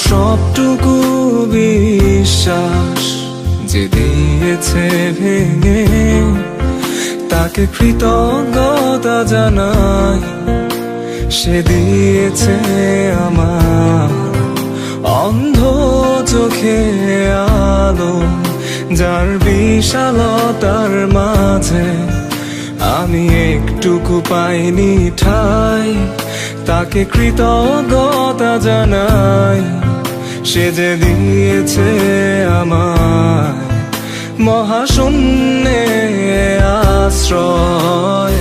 সবটুকু বিশ্বাস যে দিয়েছে ভেঙে, তাকে কৃতজ্ঞতা জানাই। সে দিয়েছে আমার অন্ধ চোখে আলো, যার বিশালতার মাঝে আমি একটুকু পাইনি ঠাই। তাকে কৃতজ্ঞতা জানাই, সে যে দিয়েছে আমায় মহাশূন্যে আশ্রয়।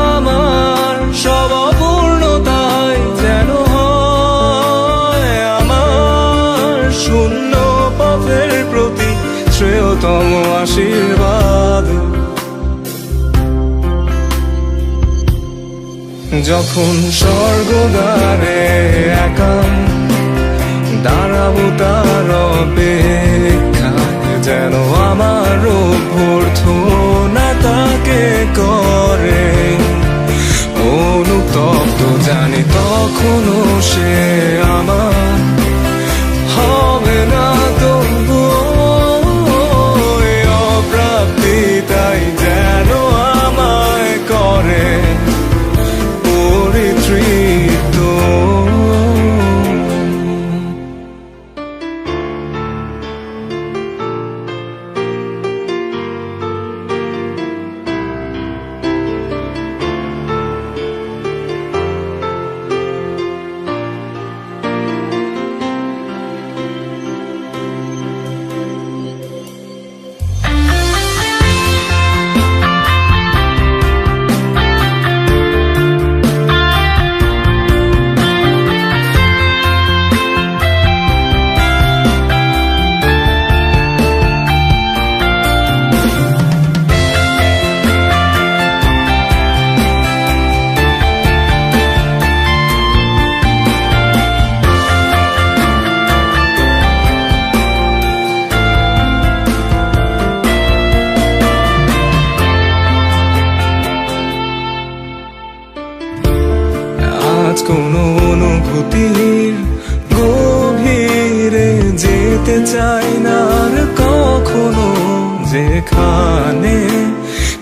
আমার সব অপূর্ণতায় যেন হয় আমার শূন্য পথের প্রতি শ্রেয়তম আশীর্বাদ। যখন স্বর্গদ্বারে একা দাঁড়াবো তার অপেক্ষায়, যেন আমার অভ্যর্থনা তাকে করে অনুতপ্ত। জানি তখনও সে আমার হবে না তবুও অপ্রাপ্তি, তাই যেন আমায় করে পরিতৃপ্ত। আজ কোনো অনুভূতির গভীরে যেতে চাই না আর কখনো, যেখানে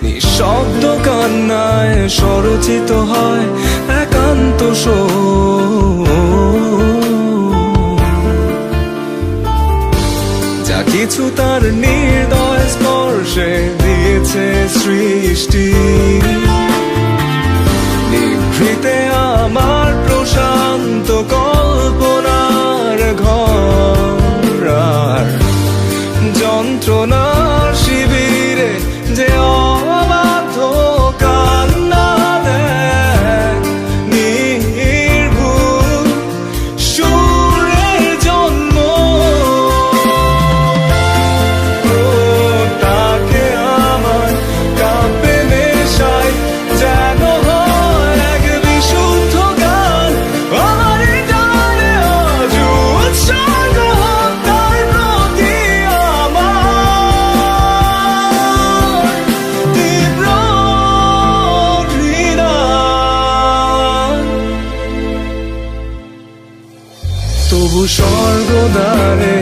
নিঃশব্দ কান্নায় স্বরচিত হয় একান্ত যা কিছু তার নির্দয় স্পর্শে দিয়েছে সৃষ্টি। নিভৃতে আমার প্রশান্ত কল্পনার ঘর, আর যন্ত্রণার শিবিরে যে অবাধ্য কান্না দেয় নির্ভুল সুরের জন্ম। তাকে আমার কাব্যে মেশাই যেন তবু স্বর্গদ্বারে